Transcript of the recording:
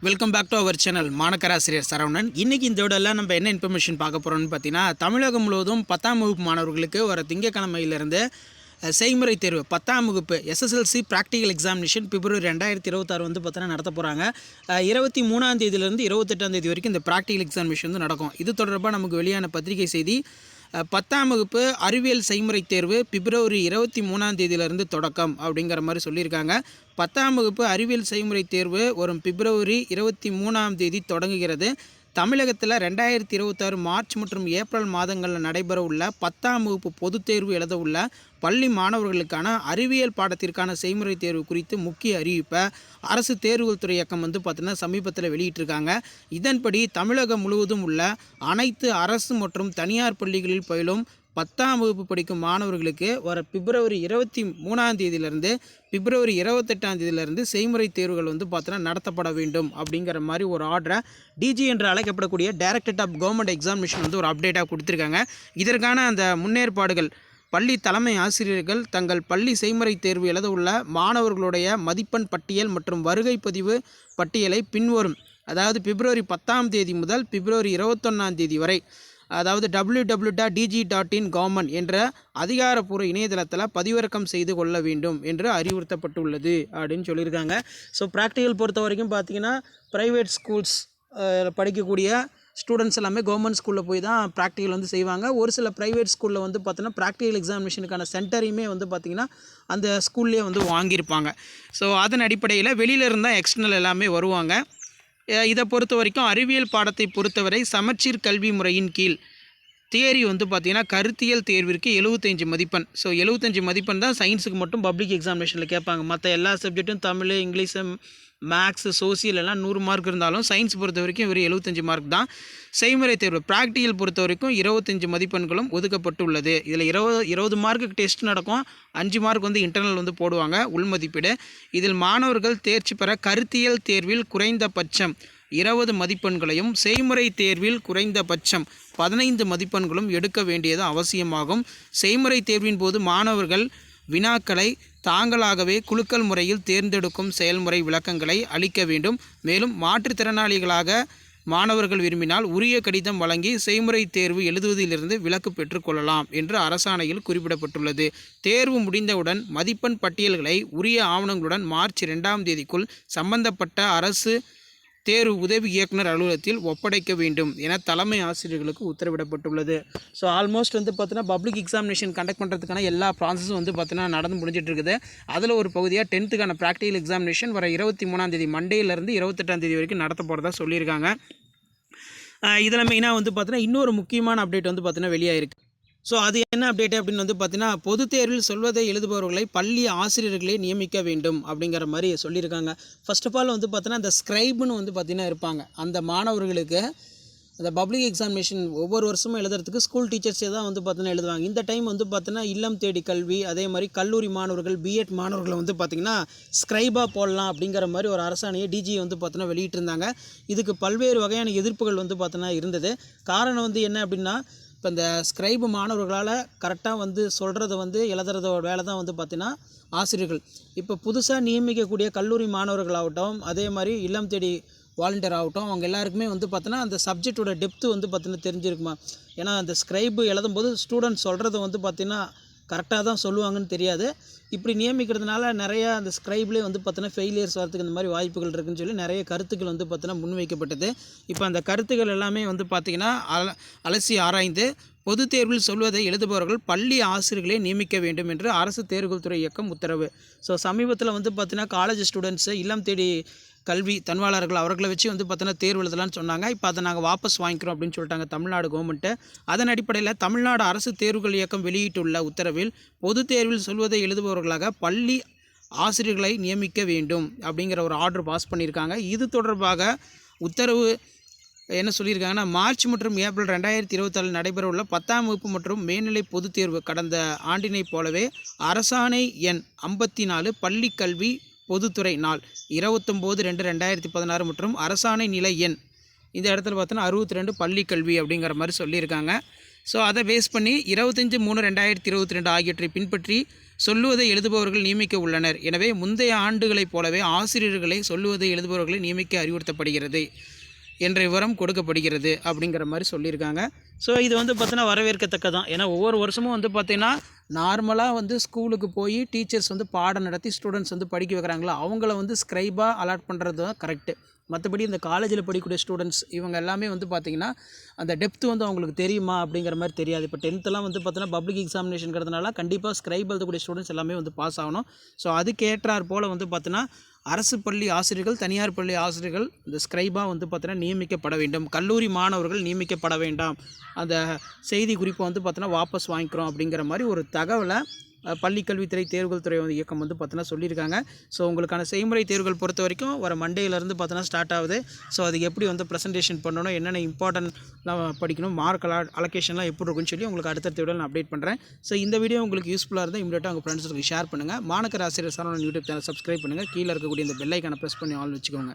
Welcome back to our channel மாணக்கராசிரியர் சரவணன். இன்றைக்கி இந்த வீடியோவில் நம்ம என்ன இன்ஃபர்மேஷன் பார்க்க போகிறோம்னு பார்த்தீங்கன்னா, தமிழகம் முழுவதும் 10ஆம் வகுப்பு மாணவர்களுக்கு ஒரு திங்கட்கிழமையிலிருந்து செய்முறை தேர்வு 10ஆம் வகுப்பு எஸ்எஸ்எல்சி ப்ராக்டிக்கல் எக்ஸாமினேஷன் பிப்ரவரி 2026 வந்து பார்த்தீங்கன்னா நடத்த போகிறாங்க. 23ஆம் தேதியிலேருந்து 28ஆம் தேதி வரைக்கும் இந்த ப்ராக்டிக்கல் எக்ஸாமினேஷன் வந்து நடக்கும். இது தொடர்பாக நமக்கு வெளியான பத்திரிகை செய்தி, 10ஆம் வகுப்பு அறிவியல் செய்முறை தேர்வு பிப்ரவரி 23ஆம் தேதியிலிருந்து தொடக்கம் அப்படிங்கிற மாதிரி சொல்லியிருக்காங்க. 10ஆம் வகுப்பு அறிவியல் செய்முறை தேர்வு வரும் பிப்ரவரி 23ஆம் தேதி தொடங்குகிறது. தமிழகத்தில் 2026 மார்ச் மற்றும் ஏப்ரல் மாதங்களில் நடைபெற உள்ள 10ஆம் வகுப்பு பொதுத் தேர்வு எழுத உள்ள பள்ளி மாணவர்களுக்கான அறிவியல் பாடத்திற்கான செய்முறை தேர்வு குறித்து முக்கிய அறிவிப்பை அரசு தேர்வுகள் துறை இயக்கம் வந்து பார்த்தீங்கன்னா சமீபத்தில் வெளியிட்டிருக்காங்க. இதன்படி தமிழகம் முழுவதும் உள்ள அனைத்து அரசு மற்றும் தனியார் பள்ளிகளில் பயிலும் 10ஆம் வகுப்பு படிக்கும் மாணவர்களுக்கு வர பிப்ரவரி 23ஆம் தேதியிலிருந்து பிப்ரவரி 28ஆம் தேதியிலிருந்து செய்முறை தேர்வுகள் வந்து பார்த்தீங்கன்னா நடத்தப்பட வேண்டும் அப்படிங்கிற மாதிரி ஒரு ஆர்டரை டிஜி என்று அழைக்கப்படக்கூடிய டைரக்டரேட் ஆஃப் கவர்மெண்ட் எக்ஸாமினேஷன் வந்து ஒரு அப்டேட்டாக கொடுத்துருக்காங்க. இதற்கான அந்த முன்னேற்பாடுகள் பள்ளி தலைமை ஆசிரியர்கள் தங்கள் பள்ளி செய்முறை தேர்வு எழுத உள்ள மாணவர்களுடைய மதிப்பெண் பட்டியல் மற்றும் வருகை பதிவு பட்டியலை பின்வரும், அதாவது பிப்ரவரி 10ஆம் தேதி முதல் பிப்ரவரி 21ஆம் தேதி வரை, அதாவது www.dg.in/government என்ற அதிகாரப்பூர்வ இணையதளத்தில் பதிவிறக்கம் செய்து கொள்ள வேண்டும் என்று அறிவுறுத்தப்பட்டுள்ளது அப்படின்னு சொல்லியிருக்காங்க. ஸோ ப்ராக்டிக்கல் பொறுத்த வரைக்கும் பார்த்திங்கன்னா ப்ரைவேட் ஸ்கூல்ஸ் படிக்கக்கூடிய ஸ்டூடெண்ட்ஸ் எல்லாமே கவர்மெண்ட் ஸ்கூலில் போய் தான் ப்ராக்டிக்கல் வந்து செய்வாங்க. ஒரு சில ப்ரைவேட் ஸ்கூலில் வந்து பார்த்தோன்னா ப்ராக்டிக்கல் எக்ஸாமினேஷனுக்கான சென்டரையுமே வந்து பார்த்திங்கன்னா அந்த ஸ்கூல்லேயே வந்து வாங்கியிருப்பாங்க. ஸோ அதன் அடிப்படையில் வெளியில் இருந்தால் எக்ஸ்டர்னல் எல்லாமே வருவாங்க. இதை பொறுத்த வரைக்கும் அறிவியல் பாடத்தை பொறுத்தவரை சமச்சீர் கல்வி முறையின் கீழ் தியரி வந்து பார்த்திங்கன்னா கருத்தியல் தேர்விற்கு 75 மதிப்பெண். ஸோ 75 மதிப்பெண் தான் சயின்ஸுக்கு மட்டும் பப்ளிக் எக்ஸாமினேஷனில் கேட்பாங்க. மற்ற எல்லா சப்ஜெக்ட்டும் தமிழ், இங்கிலீஷு, மேக்ஸு, சோசியல் எல்லாம் 100 மார்க் இருந்தாலும் சயின்ஸ் பொறுத்த வரைக்கும் வெறும் 75 மார்க் தான். செய்முறை தேர்வு ப்ராக்டிக்கல் பொறுத்த வரைக்கும் 25 மதிப்பெண்களும் ஒதுக்கப்பட்டுள்ளது. இதில் 20 மார்க்குக்கு டெஸ்ட் நடக்கும், 5 மார்க் வந்து இன்டர்னல் வந்து போடுவாங்க உள்மதிப்பீடு. இதில் மாணவர்கள் தேர்ச்சி பெற கருத்தியல் தேர்வில் குறைந்தபட்சம் 20 மதிப்பெண்களையும் செய்முறை தேர்வில் குறைந்தபட்சம் 15 மதிப்பெண்களும் எடுக்க வேண்டியது அவசியமாகும். செய்முறை தேர்வின் போது மாணவர்கள் வினாக்களை தாங்களாகவே குலுக்கல் முறையில் தேர்ந்தெடுக்கும் செயல்முறை விளக்கங்களை அளிக்க வேண்டும். மேலும் மாற்றுத்திறனாளிகளாக மாணவர்கள் விரும்பினால் உரிய கடிதம் வழங்கி செய்முறை தேர்வு எழுதுவதிலிருந்து விலக்கு பெற்றுக்கொள்ளலாம் என்று அரசாணையில் குறிப்பிடப்பட்டுள்ளது. தேர்வு முடிந்தவுடன் மதிப்பெண் பட்டியல்களை உரிய ஆவணங்களுடன் மார்ச் 2ஆம் தேதிக்குள் சம்பந்தப்பட்ட அரசு தேர்வு உதவி இயக்குனர் அலுவலகத்தில் ஒப்படைக்க வேண்டும் என தலைமை ஆசிரியர்களுக்கு உத்தரவிடப்பட்டுள்ளது. ஸோ ஆல்மோஸ்ட் வந்து பார்த்தீங்கன்னா பப்ளிக் எக்ஸாமினேஷன் கண்டக்ட் பண்ணுறதுக்கான எல்லா ப்ராசஸும் வந்து பார்த்தீங்கன்னா நடந்து முடிஞ்சிட்டு இருக்குது. அதில் ஒரு பகுதியாக 10th ப்ராக்டிக்கல் எக்ஸாமினேஷன் வர 23ஆம் தேதி மண்டேலேருந்து 28ஆம் தேதி வரைக்கும் நடத்த போகிறதா சொல்லியிருக்காங்க. இதில் மெயினாக வந்து பார்த்தீங்கன்னா இன்னொரு முக்கியமான அப்டேட் வந்து பார்த்தீங்கன்னா வெளியாயிருக்கு. ஸோ அது என்ன அப்டேட் அப்படின்னு வந்து பார்த்தீங்கன்னா, பொது தேர்வில் சொல்வதை எழுதுபவர்களை பள்ளி ஆசிரியர்களே நியமிக்க வேண்டும் அப்படிங்கிற மாதிரி சொல்லியிருக்காங்க. ஃபர்ஸ்ட் ஆஃப் ஆல் வந்து பார்த்தீங்கன்னா இந்த ஸ்க்ரைப்னு வந்து பார்த்திங்கன்னா இருப்பாங்க. அந்த மாணவர்களுக்கு அந்த பப்ளிக் எக்ஸாமினேஷன் ஒவ்வொரு வருஷமும் எழுதுறதுக்கு ஸ்கூல் டீச்சர்ஸே தான் வந்து பார்த்தீங்கன்னா எழுதுவாங்க. இந்த டைம் வந்து பார்த்தீங்கன்னா இல்லம் தேடி கல்வி, அதே மாதிரி கல்லூரி மாணவர்கள், பிஎட் மாணவர்களை வந்து பார்த்திங்கன்னா ஸ்க்ரைபாக போடலாம் அப்படிங்கிற மாதிரி ஒரு அரசாணையை டிஜி வந்து பார்த்தீங்கன்னா வெளியிட்டிருந்தாங்க. இதுக்கு பல்வேறு வகையான எதிர்ப்புகள் வந்து பார்த்தீங்கன்னா இருந்தது. காரணம் வந்து என்ன அப்படின்னா, இப்போ இந்த ஸ்க்ரைபு மாணவர்களால் கரெக்டாக வந்து சொல்கிறத வந்து எழுதுறதோட வேலை தான் வந்து பார்த்திங்கன்னா ஆசிரியர்கள். இப்போ புதுசாக நியமிக்கக்கூடிய கல்லூரி மாணவர்களாகட்டும், அதே மாதிரி இல்லம் தேடி வாலண்டியர் ஆகட்டும், அவங்க எல்லாருக்குமே வந்து பார்த்தோன்னா அந்த சப்ஜெக்டோட டெப்த்து வந்து பார்த்திங்கன்னா தெரிஞ்சிருக்குமா. ஏன்னா அந்த ஸ்க்ரைபு எழுதும்போது ஸ்டூடெண்ட் சொல்கிறத வந்து பார்த்திங்கன்னா கரெக்டாக தான் சொல்லுவாங்கன்னு தெரியாது. இப்படி நியமிக்கிறதுனால நிறையா அந்த ஸ்க்ரைப்லேயே வந்து பார்த்தீங்கன்னா ஃபெயிலியர்ஸ் வரதுக்கு இந்த மாதிரி வாய்ப்புகள் இருக்குதுன்னு சொல்லி நிறைய கருத்துக்கள் வந்து பார்த்தீங்கன்னா முன்வைக்கப்பட்டது. இப்போ அந்த கருத்துக்கள் எல்லாமே வந்து பார்த்திங்கன்னா அலசி ஆராய்ந்து பொது தேர்வில் சொல்வதை எழுதுபவர்கள் பள்ளி ஆசிரியர்களே நியமிக்க வேண்டும் என்று அரசு தேர்வுகள் துறை இயக்கம் உத்தரவு. ஸோ சமீபத்தில் வந்து பார்த்திங்கன்னா காலேஜ் ஸ்டூடெண்ட்ஸு இல்லம் தேடி கல்வி தன்வாளர்கள் அவர்களை வச்சு வந்து பார்த்தீங்கன்னா தேர்வு எழுதலான்னு சொன்னாங்க. இப்போ அதை நாங்கள் வாபஸ் வாங்கிக்கிறோம் அப்படின்னு சொல்லிட்டாங்க தமிழ்நாடு கவர்மெண்ட்டு. அதன் அடிப்படையில் தமிழ்நாடு அரசு தேர்வுகள் இயக்கம் வெளியிட்டுள்ள உத்தரவில் பொது தேர்வில் சொல்வதை எழுதுபவர்களாக பள்ளி ஆசிரியர்களை நியமிக்க வேண்டும் அப்படிங்கிற ஒரு ஆர்டர் பாஸ் பண்ணியிருக்காங்க. இது தொடர்பாக உத்தரவு என்ன சொல்லியிருக்காங்கன்னா, மார்ச் மற்றும் ஏப்ரல் 2024 நடைபெற உள்ள 10ஆம் வகுப்பு மற்றும் மேல்நிலை பொதுத் தேர்வு கடந்த ஆண்டினை போலவே அரசாணை எண் 54 பள்ளி கல்வி பொதுத்துறை நாள் 29/2/2016 மற்றும் அரசாணை நிலை எண் இந்த இடத்துல பார்த்தோன்னா 62 பள்ளி கல்வி அப்படிங்கிற மாதிரி சொல்லியிருக்காங்க. ஸோ அதை பேஸ் பண்ணி 25/3/2022 ஆகியவற்றை பின்பற்றி சொல்லுவதை எழுதுபவர்கள் நியமிக்க உள்ளனர். எனவே முந்தைய ஆண்டுகளைப் போலவே ஆசிரியர்களை சொல்லுவதை எழுதுபவர்களை நியமிக்க அறிவுறுத்தப்படுகிறது என்ற விவரம் கொடுக்கப்படுகிறது அப்படிங்கிற மாதிரி சொல்லியிருக்காங்க. ஸோ இது வந்து பார்த்தீங்கன்னா வரவேற்கத்தக்கதான். ஏன்னா ஒவ்வொரு வருஷமும் வந்து பார்த்திங்கன்னா நார்மலாக வந்து ஸ்கூலுக்கு போய் டீச்சர்ஸ் வந்து பாடம் நடத்தி ஸ்டூடெண்ட்ஸ் வந்து படிக்க வைக்கிறாங்களோ அவங்கள வந்து ஸ்க்ரைபாக அலாட் பண்ணுறது தான் கரெக்டு. மற்றபடி இந்த காலேஜில் படிக்கக்கூடிய ஸ்டூடெண்ட்ஸ் இவங்க எல்லாமே வந்து பார்த்திங்கன்னா அந்த டெப்த்து வந்து அவங்களுக்கு தெரியுமா அப்படிங்கிற மாதிரி தெரியாது. இப்போ 10th வந்து பார்த்தீங்கன்னா பப்ளிக் எக்ஸாமினேஷனுங்கிறதுனால கண்டிப்பாக ஸ்க்ரைப் எழுதக்கூடிய ஸ்டூடெண்ட்ஸ் எல்லாமே வந்து பாஸ் ஆகணும். ஸோ அதுக்கேற்றார் போல் வந்து பார்த்தீங்கன்னா அரசு பள்ளி ஆசிரியர்கள், தனியார் பள்ளி ஆசிரியர்கள் இந்த ஸ்க்ரைபாக வந்து பார்த்தீங்கன்னா நியமிக்கப்பட வேண்டும். கல்லூரி மாணவர்கள் நியமிக்கப்பட வேண்டாம். அந்த செய்தி குறிப்பை வந்து பார்த்தீங்கன்னா வாபஸ் வாங்கிக்கிறோம் அப்படிங்கிற மாதிரி ஒரு தகவலை பள்ளிக்கல்வித்துறை தேர்வுகள் துறை இயக்கம் வந்து பார்த்தீங்கன்னா சொல்லியிருக்காங்க. ஸோ உங்களுக்கான செய்முறை தேர்வுகள் பொறுத்த வரைக்கும் வர மண்டேலேருந்து பார்த்தீங்கன்னா ஸ்டார்ட் ஆகுது. ஸோ அதுக்கு எப்படி வந்து ப்ரெசன்டேஷன் பண்ணணும், என்னென்ன இம்பார்ட்டன்ட்லாம் படிக்கணும், மார்க் அலோகேஷன்லாம் எப்படி இருக்குன்னு சொல்லி உங்களுக்கு அடுத்த வீடியோவில் நான் அப்டேட் பண்ணுறேன். ஸோ இந்த வீடியோ உங்களுக்கு யூஸ்ஃபுல்லாக இருந்தால் இமீடியட்டாக உங்கள் ஃப்ரெண்ட்ஸுக்கு ஷேர் பண்ணுங்கள். மாணக்கர் ஆசிரியர் சரவணன் யூடியூப் சேனல் சப்ஸ்கிரைப் பண்ணுங்கள். கீழே இருக்கக்கூடிய இந்த பெல் ஐக்கானை ப்ரெஸ் பண்ணி ஆல் வச்சுக்கோங்க.